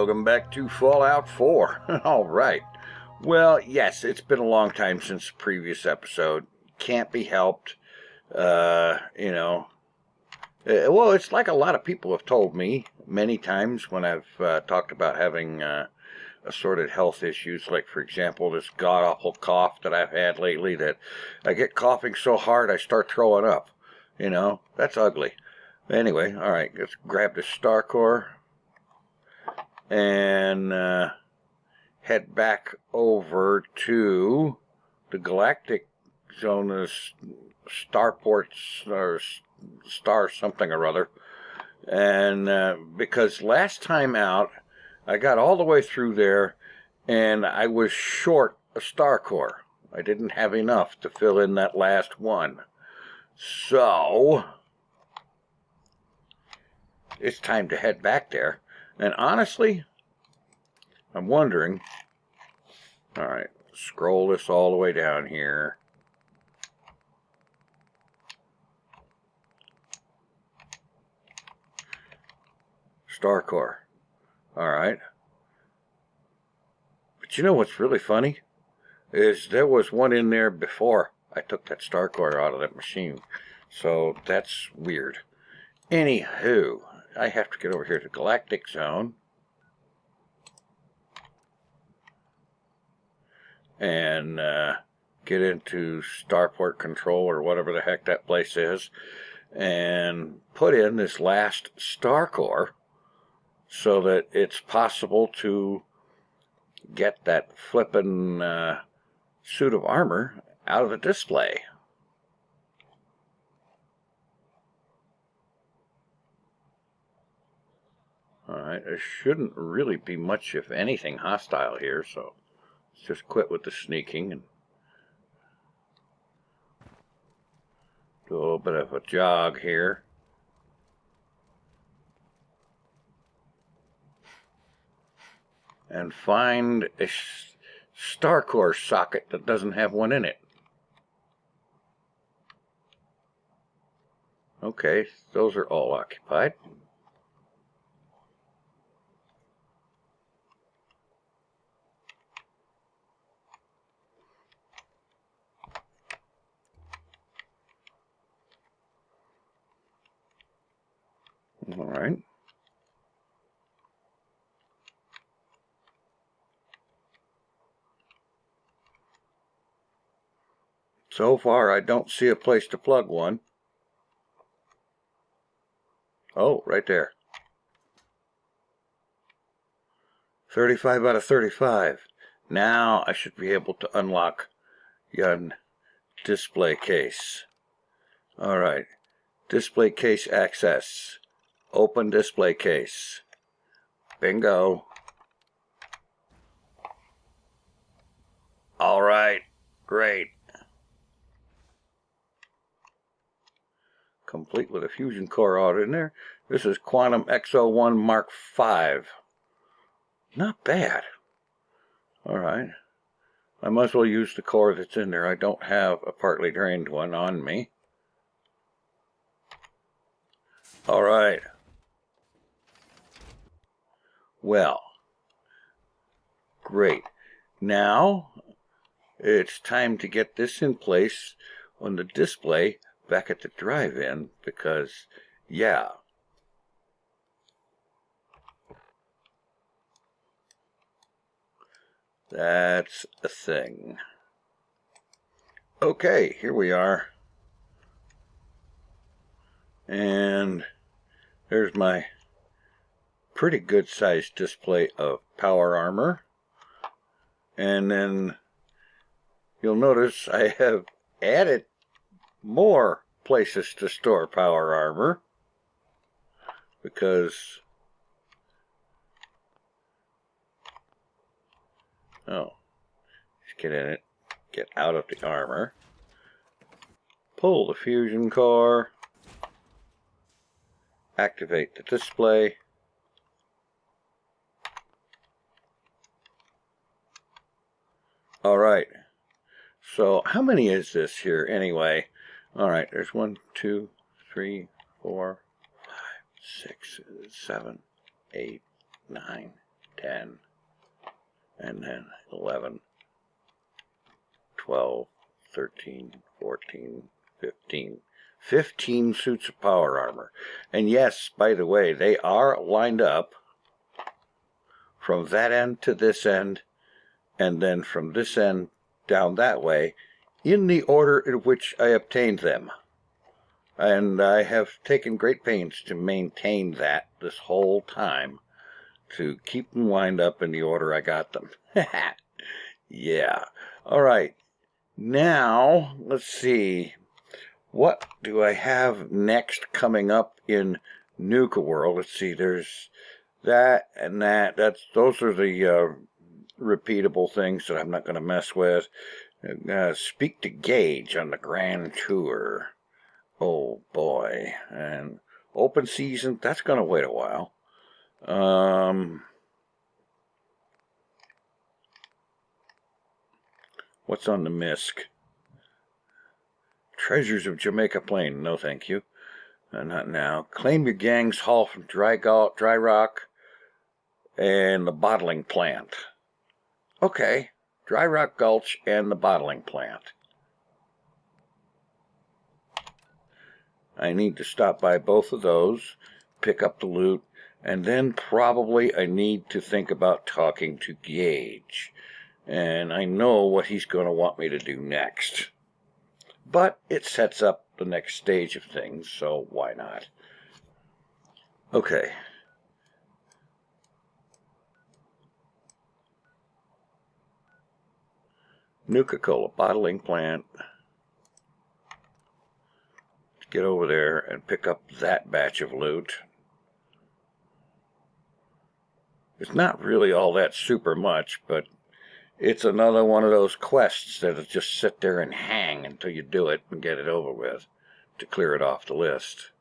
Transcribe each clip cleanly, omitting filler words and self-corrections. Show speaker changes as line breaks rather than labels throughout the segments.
welcome back to Fallout 4. Alright. Well, yes, it's been a long time since the previous episode. Can't be helped. Well, it's like a lot of people have told me many times when I've talked about having assorted health issues, like, for example, this god-awful cough that I've had lately that I get coughing so hard I start throwing up. That's ugly. Anyway, alright, let's grab the star core and head back over to the galactic zone of starports or star something or other. And because last time out I got all the way through there and I was short a star core. I didn't have enough to fill in that last one. So it's time to head back there. And honestly, I'm wondering, alright, scroll this all the way down here. Star core. Alright. But you know what's really funny? Is there was one in there before I took that star core out of that machine. So that's weird. Anywho, I have to get over here to Galactic Zone. And get into Starport Control or whatever the heck that place is. And put in this last star core so that it's possible to get that flippin' suit of armor out of the display. Alright, there shouldn't really be much, if anything, hostile here, so let's just quit with the sneaking and do a little bit of a jog here. And find a star core socket that doesn't have one in it. Okay, those are all occupied. All right. So far, I don't see a place to plug one. Oh, right there. 35 out of 35. Now I should be able to unlock yon display case. All right. Display case access. Open display case. Bingo. All right. Great. Complete with a fusion core out in there. This is Quantum XO1 Mark V. Not bad. Alright. I might as well use the core that's in there. I don't have a partly drained one on me. Alright. Well. Great. Now, it's time to get this in place on the display back at the drive-in, because, yeah. That's a thing. Okay, here we are. And there's my pretty good sized display of power armor. And then you'll notice I have added more places to store power armor, because just get in it, get out of the armor, pull the fusion core, activate the display, alright, so how many is this here anyway? Alright, there's 1, 2, 3, 4, 5, 6, 7, 8, 9, 10, and then 11, 12, 13, 14, 15. 15 suits of power armor. And yes, by the way, they are lined up from that end to this end, and then from this end down that way, in the order in which I obtained them. And I have taken great pains to maintain that this whole time, to keep them lined up in the order I got them. Yeah. All right. Now, let's see. What do I have next coming up in Nukaworld? Let's see. There's that and that. Those are the repeatable things that I'm not going to mess with. Speak to Gage on the Grand Tour. Oh boy. And open season, that's going to wait a while. What's on the misc? Treasures of Jamaica Plain. No, thank you. Not now. Claim your gang's haul from Dry Rock and the bottling plant. Okay. Dry Rock Gulch and the bottling plant. I need to stop by both of those, pick up the loot, and then probably I need to think about talking to Gage. And I know what he's going to want me to do next. But it sets up the next stage of things, so why not? Okay. Nuka-Cola bottling plant. Let's get over there and pick up that batch of loot. It's not really all that super much, but it's another one of those quests that'll just sit there and hang until you do it and get it over with to clear it off the list.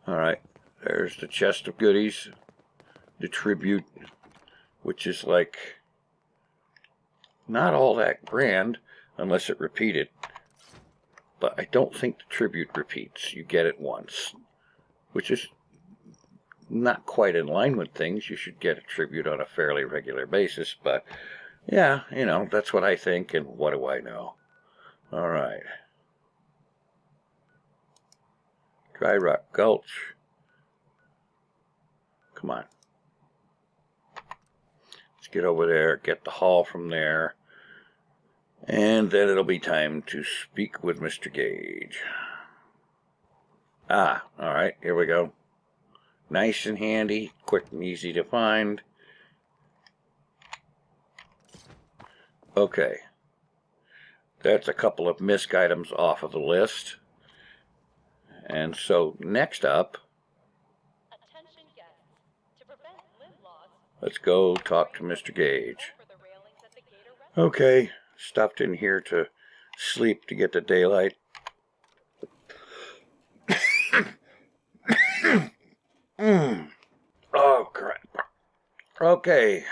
Alright, there's the chest of goodies, the tribute, which is like not all that grand unless it repeated. But I don't think the tribute repeats. You get it once, which is not quite in line with things. You should get a tribute on a fairly regular basis, but yeah, you know, that's what I think, and what do I know? All right. Dry Rock Gulch. Come on. Let's get over there, get the haul from there. And then it'll be time to speak with Mr. Gage. Ah, alright, here we go. Nice and handy, quick and easy to find. Okay. That's a couple of misc items off of the list. And so, next up, let's go talk to Mr. Gage. Okay. Stopped in here to sleep to get the daylight. Oh, crap. Okay.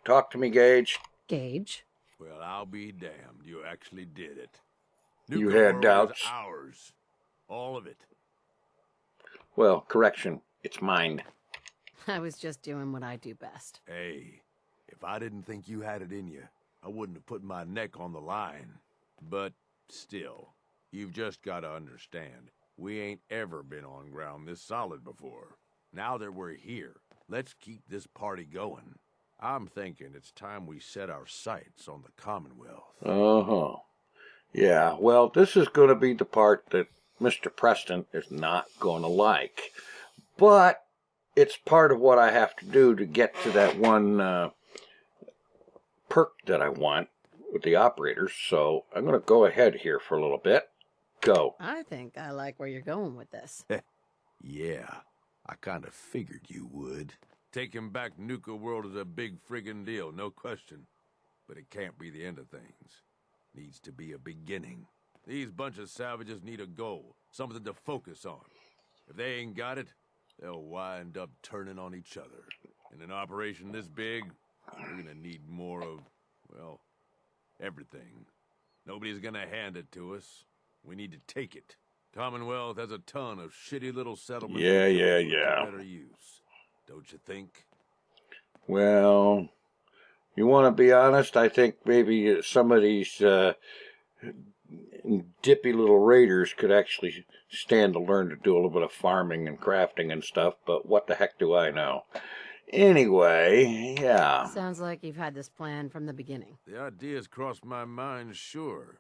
Talk to me, Gage.
Gage?
Well, I'll be damned. You actually did it.
You had
Nukaworld
doubts.
is ours. All of it.
Well, correction. It's mine.
I was just doing what I do best.
Hey, if I didn't think you had it in you, I wouldn't have put my neck on the line. But still, you've just got to understand, we ain't ever been on ground this solid before. Now that we're here, let's keep this party going. I'm thinking it's time we set our sights on the Commonwealth.
Uh-huh. Yeah, well, this is going to be the part that Mr. Preston is not going to like. But it's part of what I have to do to get to that one perk that I want with the operators, so I'm going to go ahead here for a little bit. Go.
I think I like where you're going with this.
Yeah, I kind of figured you would. Taking back Nukaworld is a big friggin' deal, no question. But it can't be the end of things. Needs to be a beginning. These bunch of savages need a goal, something to focus on. If they ain't got it, they'll wind up turning on each other. In an operation this big, we're gonna need more of, well, everything. Nobody's gonna hand it to us. We need to take it. Commonwealth has a ton of shitty little settlements.
Yeah,
that could
yeah,
be put to
yeah.
better use. Don't you think?
Well, you want to be honest? I think maybe some of these dippy little raiders could actually stand to learn to do a little bit of farming and crafting and stuff, but what the heck do I know? Anyway, yeah.
Sounds like you've had this plan from the beginning.
The idea's crossed my mind, sure.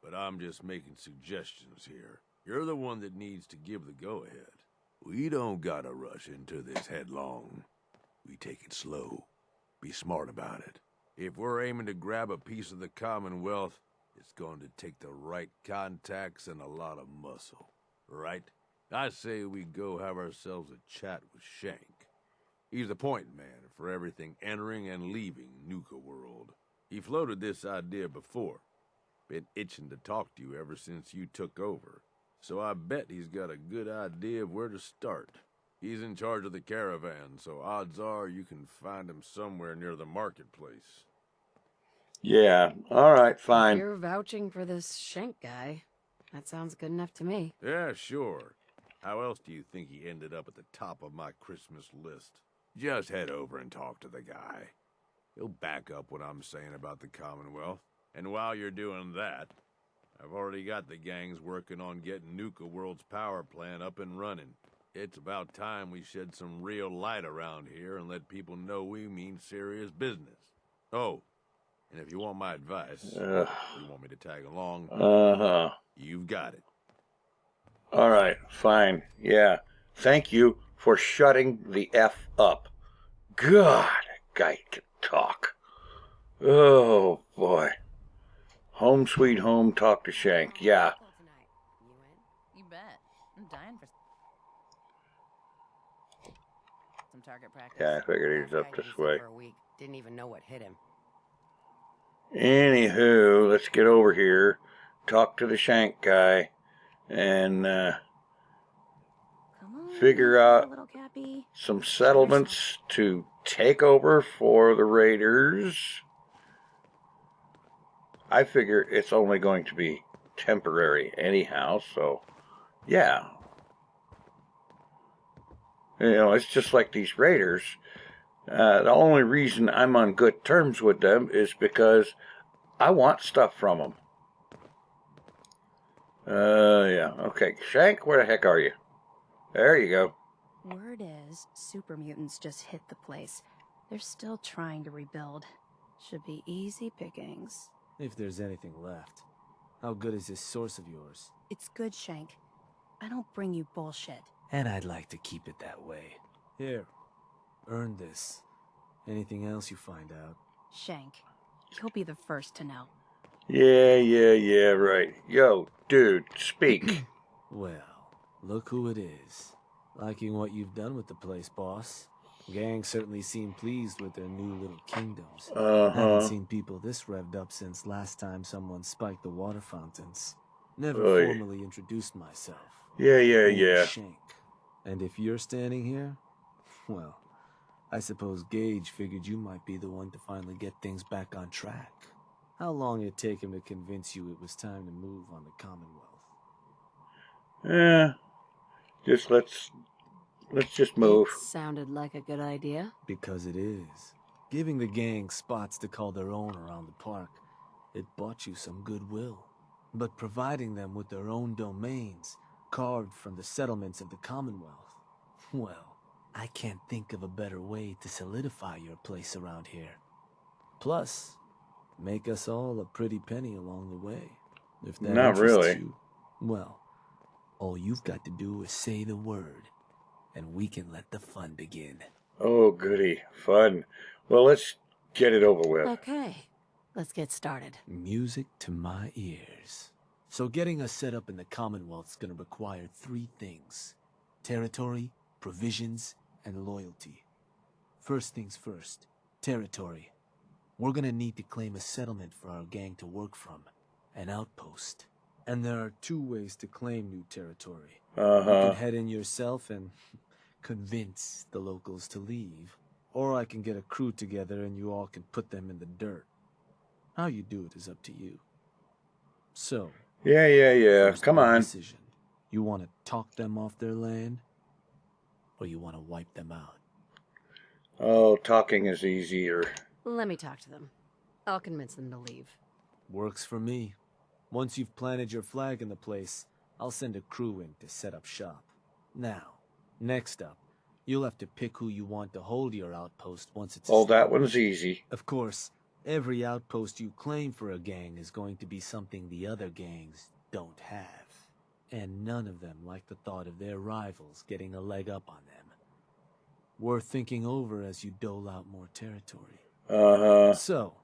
But I'm just making suggestions here. You're the one that needs to give the go-ahead. We don't gotta rush into this headlong. We take it slow. Be smart about it. If we're aiming to grab a piece of the Commonwealth, it's going to take the right contacts and a lot of muscle. Right? I say we go have ourselves a chat with Shank. He's the point man for everything entering and leaving Nukaworld. He floated this idea before. Been itching to talk to you ever since you took over. So I bet he's got a good idea of where to start. He's in charge of the caravan, so odds are you can find him somewhere near the marketplace.
Yeah, all right,
If
fine.
you're vouching for this Shank guy, that sounds good enough to me.
Yeah, sure. How else do you think he ended up at the top of my Christmas list? Just head over and talk to the guy. He'll back up what I'm saying about the Commonwealth. And while you're doing that, I've already got the gangs working on getting Nukaworld's power plant up and running. It's about time we shed some real light around here and let people know we mean serious business. Oh, and if you want my advice, you want me to tag along,
Uh-huh.
you've got it.
All right, fine. Yeah. Thank you for shutting the F up. God, that guy can talk. Oh, boy. Home sweet home, talk to Shank. Yeah.
You bet. I'm dying for some target practice.
Yeah, I figured he was up this way.
For a week. Didn't even know what hit him.
Anywho, let's get over here, talk to the Shank guy, and
Come on,
figure out
little Cappy.
some settlements to take over for the raiders. I figure it's only going to be temporary anyhow, so yeah. You know, it's just like these raiders. The only reason I'm on good terms with them is because I want stuff from them. Yeah. Okay, Shank, where the heck are you? There you go.
Word is, super mutants just hit the place. They're still trying to rebuild. Should be easy pickings.
If there's anything left. How good is this source of yours?
It's good, Shank. I don't bring you bullshit.
And I'd like to keep it that way. Here, earn this. Anything else you find out?
Shank, you'll be the first to know.
Yeah, right. Yo, dude, speak.
Well, look who it is. Liking what you've done with the place, boss. Gang certainly seem pleased with their new little kingdoms. Haven't seen people this revved up since last time someone spiked the water fountains. Never
Oy.
formally introduced myself.
Yeah.
Shank. And if you're standing here, well, I suppose Gage figured you might be the one to finally get things back on track. How long it take him to convince you it was time to move on the Commonwealth?
Just let's just move.
It sounded like a good idea.
Because it is. Giving the gang spots to call their own around the park, it bought you some goodwill. But providing them with their own domains, carved from the settlements of the Commonwealth, well, I can't think of a better way to solidify your place around here. Plus, make us all a pretty penny along the way. If that
Not
interests
really.
you, well, all you've got to do is say the word, and we can let the fun begin.
Oh, goody. Fun. Well, let's get it over with.
Okay, let's get started.
Music to my ears. So getting us set up in the Commonwealth's gonna require 3 things. Territory, provisions, and loyalty. First things first, territory. We're gonna need to claim a settlement for our gang to work from. An outpost. And there are 2 ways to claim new territory. You can head in yourself and convince the locals to leave. Or I can get a crew together and you all can put them in the dirt. How you do it is up to you. So,
Yeah.
First,
Come
big
on.
decision. You want to talk them off their land, or you want to wipe them out?
Oh, talking is easier.
Let me talk to them. I'll convince them to leave.
Works for me. Once you've planted your flag in the place, I'll send a crew in to set up shop. Now, next up, you'll have to pick who you want to hold your outpost once it's
Oh, that one's
established.
easy.
Of course, every outpost you claim for a gang is going to be something the other gangs don't have. And none of them like the thought of their rivals getting a leg up on them. Worth thinking over as you dole out more territory.
Uh-huh.
So,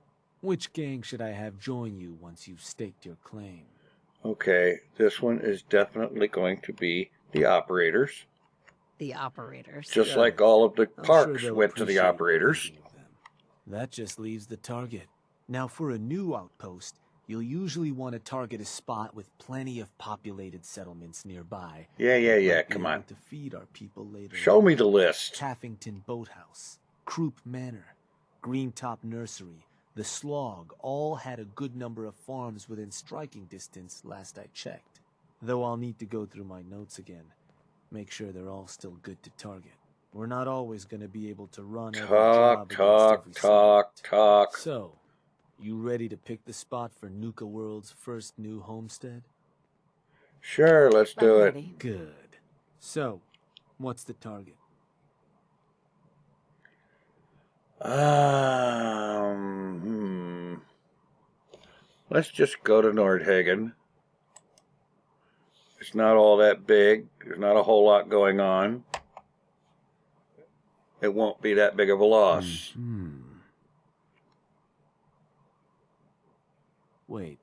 which gang should I have join you once you've staked your claim?
Okay, this one is definitely going to be the operators.
The operators.
Just
Got
like
it.
all of the
I'm sure
parks
they'll
went to the
appreciate
operators.
thinking of them. That just leaves the target. Now, for a new outpost, you'll usually want to target a spot with plenty of populated settlements nearby.
Yeah,
that might be
come
able
on.
to feed our people later.
Show
on.
me the list.
Taffington Boathouse, Croup Manor, Greentop Nursery, the Slog all had a good number of farms within striking distance last I checked. Though I'll need to go through my notes again. Make sure they're all still good to target. We're not always going to be able to run every job against every settlement.
Talk.
So, you ready to pick the spot for Nukaworld's first new homestead?
Sure, let's do
I'm
it.
ready.
Good. So, what's the target?
Let's just go to Northagen. It's not all that big. There's not a whole lot going on. It won't be that big of a loss.
Wait,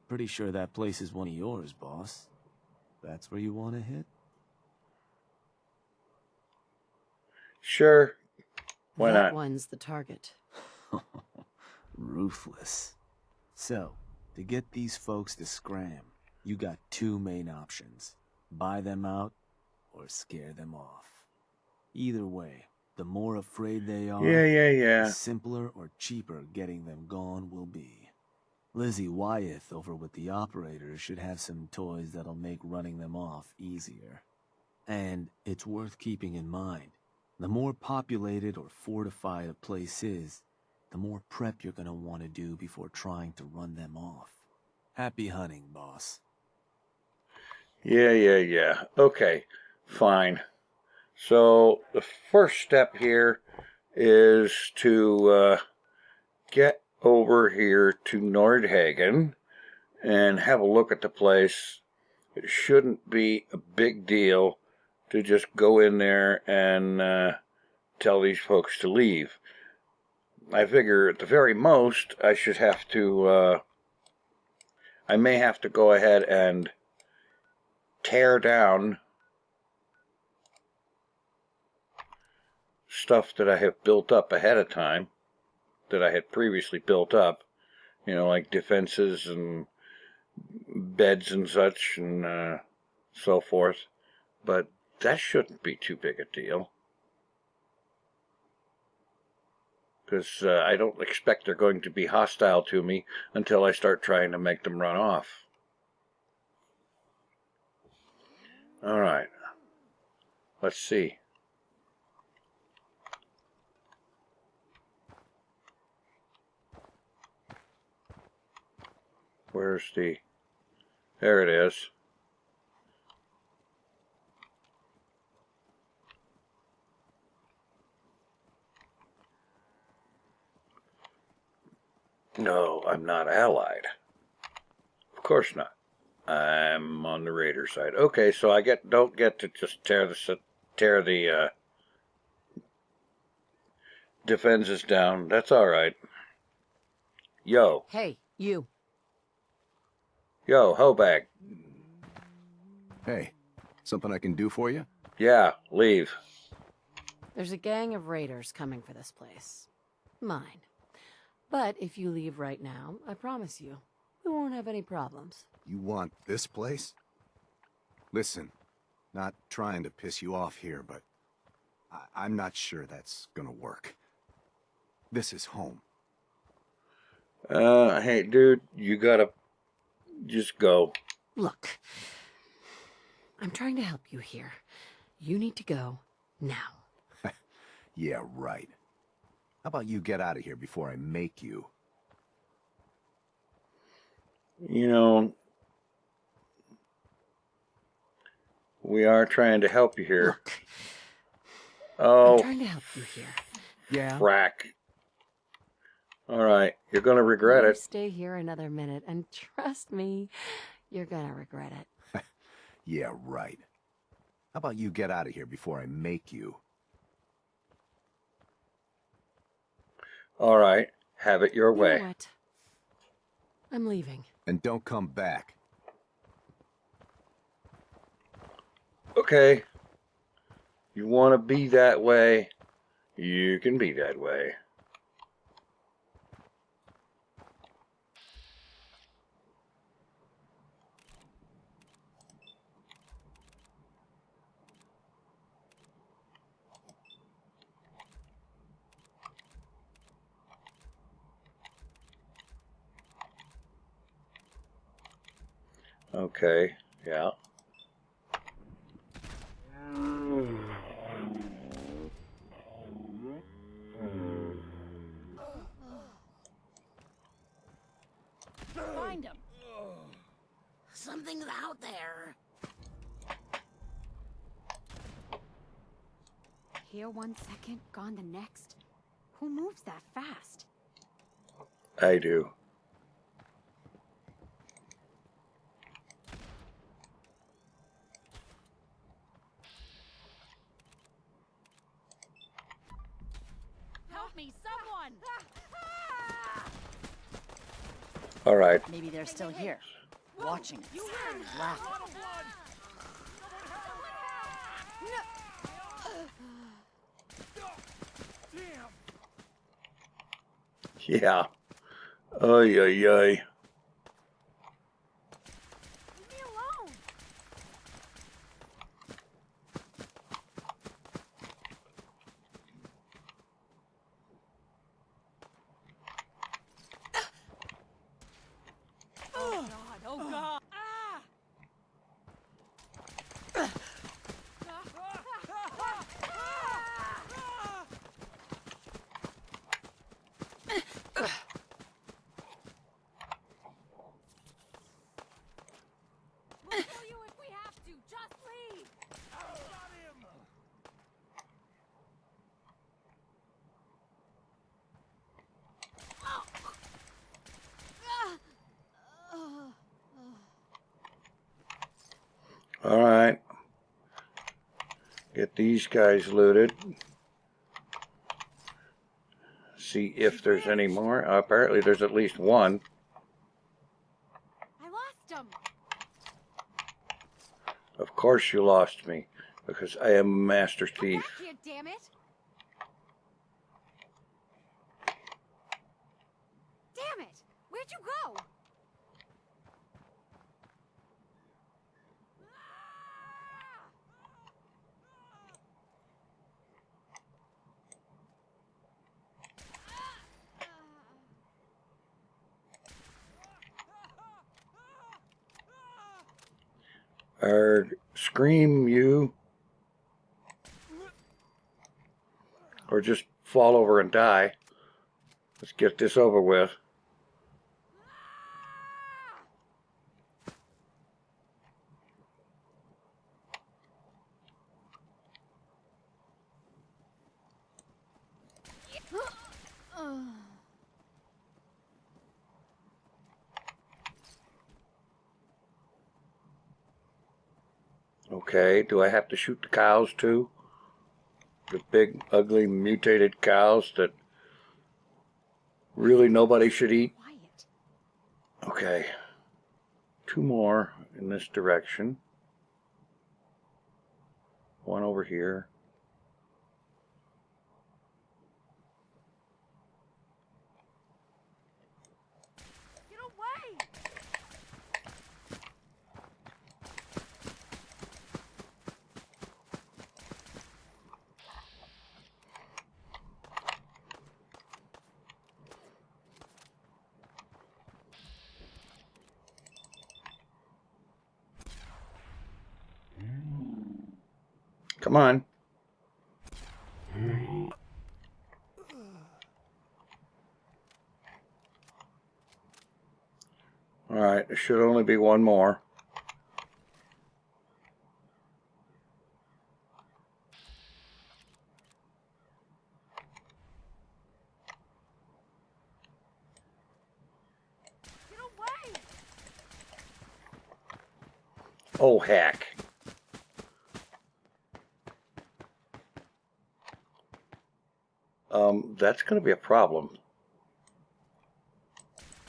pretty sure that place is one of yours, boss. That's where you want to hit?
Sure. Why
that
not?
one's the target.
Ruthless. So, to get these folks to scram, you got two main options. Buy them out, or scare them off. Either way, the more afraid they are,
Yeah.
the simpler or cheaper getting them gone will be. Lizzie Wyeth over with the operators should have some toys that'll make running them off easier. And it's worth keeping in mind, the more populated or fortified a place is, the more prep you're gonna want to do before trying to run them off. Happy hunting, boss.
Yeah. Okay, fine. So the first step here is to get over here to Northagen and have a look at the place. It shouldn't be a big deal to just go in there and tell these folks to leave. I figure at the very most I should have to, I may have to go ahead and tear down stuff that I have built up ahead of time, that I had previously built up, like defenses and beds and such and so forth. But that shouldn't be too big a deal, because I don't expect they're going to be hostile to me until I start trying to make them run off. All right, let's see. Where's the... There it is. No, I'm not allied. Of course not. I'm on the raider side. Okay, so I don't get to just tear the defenses down. That's all right. Yo,
Hey, you.
Hobag.
Hey, something I can do for you?
Yeah, leave.
There's a gang of raiders coming for this place. Mine. But if you leave right now, I promise you, we won't have any problems.
You want this place? Listen, not trying to piss you off here, but I'm not sure that's gonna work. This is home.
Hey, dude, you gotta Just go.
Look, I'm trying to help you here. You need to go now.
Yeah, right. How about you get out of here before I make you?
You know, we are trying to help you here.
Look,
Oh,
I'm trying to help you here.
Yeah?
frack. All right, you're going to regret
You
it.
stay here another minute, and trust me, you're gonna regret it.
Yeah, right. How about you get out of here before I make you?
All right, have it your
You
way.
know what? I'm leaving.
And don't come back.
Okay. You want to be that way, you can be that way. Okay, yeah.
Find him.
Something's out there.
Here 1 second, gone the next. Who moves that fast?
I do.
Help me, someone!
All right.
Maybe they're still here, watching us, laughing.
Yeah. Oy, oy, oy.
Leave me alone!
Oh God! Oh God! Ah!
We'll kill you if we have to. Just leave!
All right. Get these guys looted. See if there's any more. Apparently there's at least one.
I lost him!
Of course you lost me, because I am a master
Come
thief.
back here, damn it! Damn it! Where'd you go?
Scream you. Or just fall over and die. Let's get this over with. Okay, do I have to shoot the cows too? The big, ugly, mutated cows that really nobody should eat?
Quiet.
Okay. Two more in this direction. One over here.
Get away!
Come on. Alright, there should only be one more.
Get away!
Oh, heck. That's going to be a problem.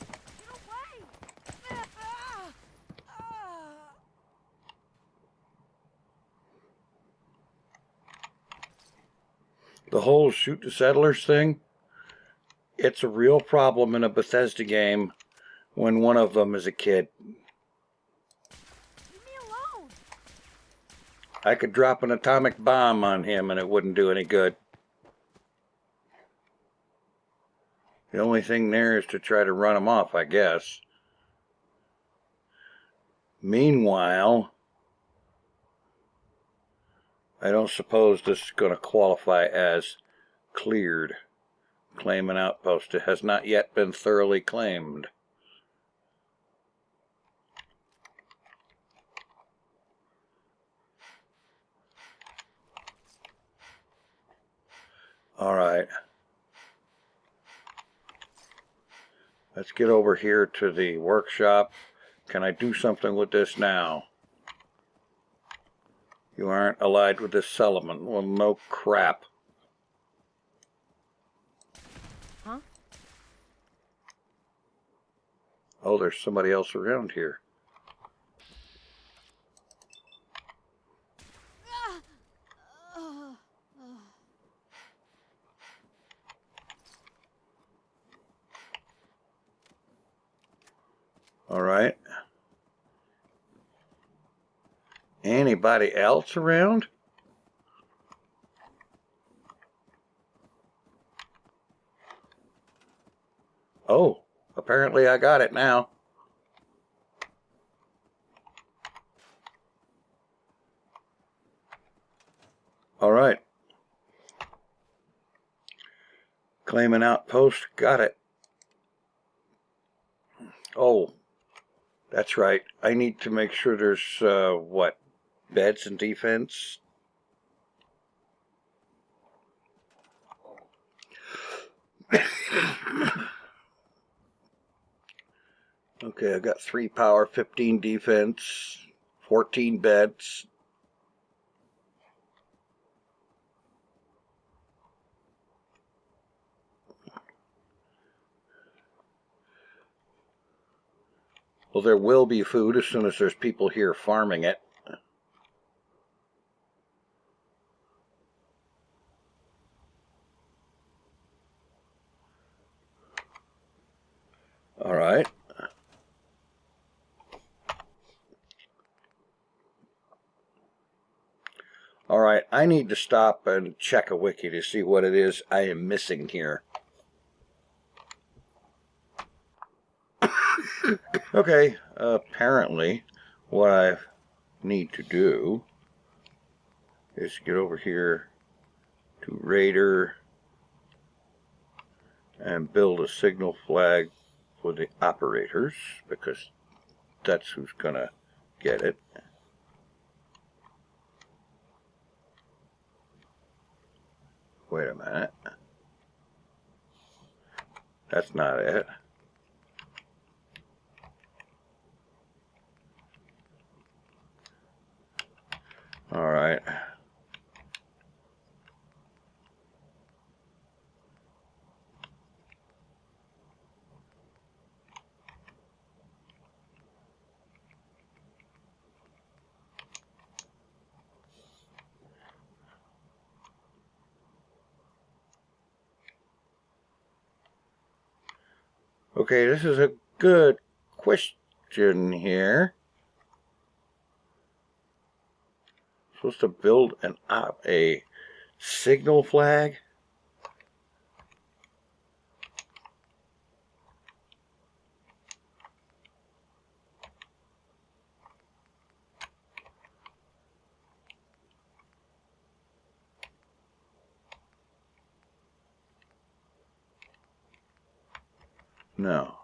Get away!
The whole shoot the settlers thing, it's a real problem in a Bethesda game when one of them is a kid.
Leave me alone!
I could drop an atomic bomb on him and it wouldn't do any good. The only thing there is to try to run him off, I guess. Meanwhile, I don't suppose this is going to qualify as cleared. Claim an outpost. It has not yet been thoroughly claimed. All right. Let's get over here to the workshop. Can I do something with this now? You aren't allied with this settlement. Well, no crap.
Huh?
Oh, there's somebody else around here. All right. Anybody else around? Oh, apparently I got it now. All right. Claim an outpost. Got it. Oh, that's right. I need to make sure there's, what, beds and defense? Okay, I got 3 power, 15 defense, 14 beds. Well, there will be food as soon as there's people here farming it. All right. All right, I need to stop and check a wiki to see what it is I am missing here. Okay, apparently what I need to do is get over here to Raider and build a signal flag for the operators, because that's who's gonna get it. Wait a minute. That's not it. All right. Okay, this is a good question here. Supposed to build a signal flag? No.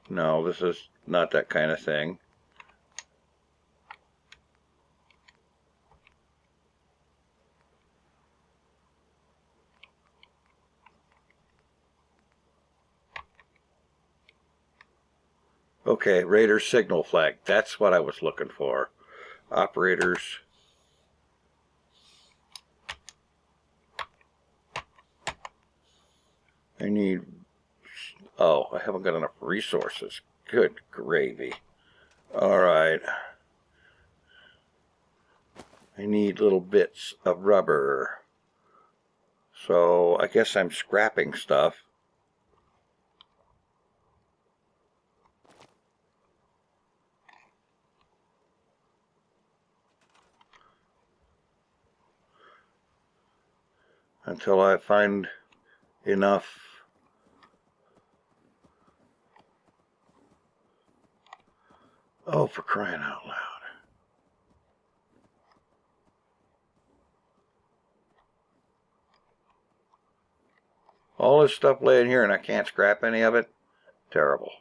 No, this is not that kind of thing. Okay, Raider signal flag. That's what I was looking for. Operators. I need... Oh, I haven't got enough resources. Good gravy. Alright. I need little bits of rubber. So, I guess I'm scrapping stuff. Until I find enough. Oh, for crying out loud. All this stuff laying here and I can't scrap any of it? Terrible.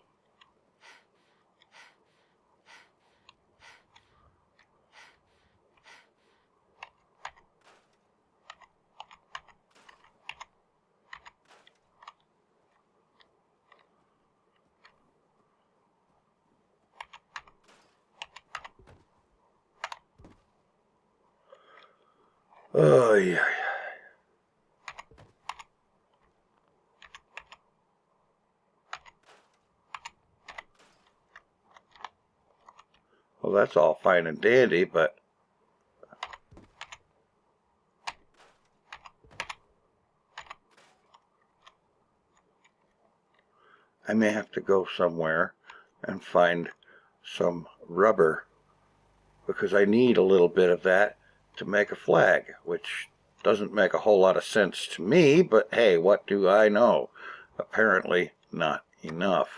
Oh, yeah. Well, that's all fine and dandy, but I may have to go somewhere and find some rubber because I need a little bit of that to make a flag, which doesn't make a whole lot of sense to me, but hey, what do I know? Apparently not enough.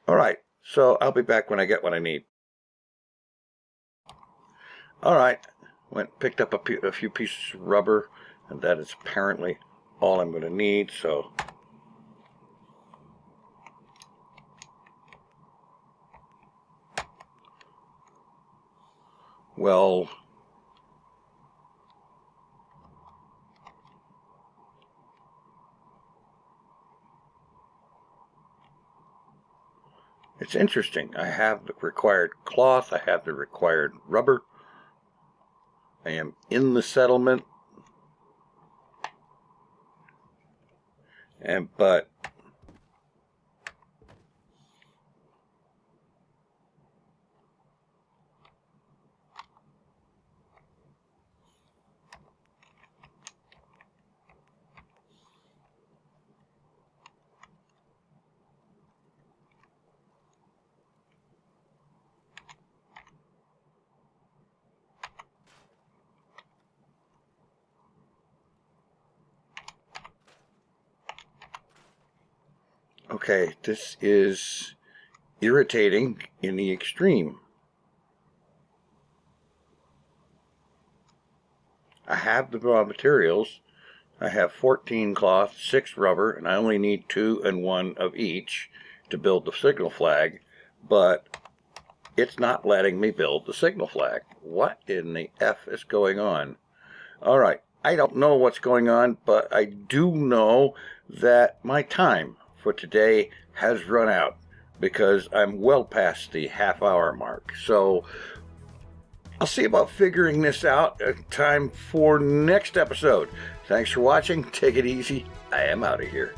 Alright, so I'll be back when I get what I need. Alright, picked up a few pieces of rubber, and that is apparently all I'm going to need, so... Well... It's interesting. I have the required cloth. I have the required rubber. I am in the settlement. But okay, this is irritating in the extreme. I have the raw materials. I have 14 cloth, 6 rubber, and I only need 2 and 1 of each to build the signal flag, but it's not letting me build the signal flag. What in the F is going on? Alright, I don't know what's going on, but I do know that my time for today has run out because I'm well past the half-hour mark. So I'll see about figuring this out. Time for next episode. Thanks for watching. Take it easy. I am out of here.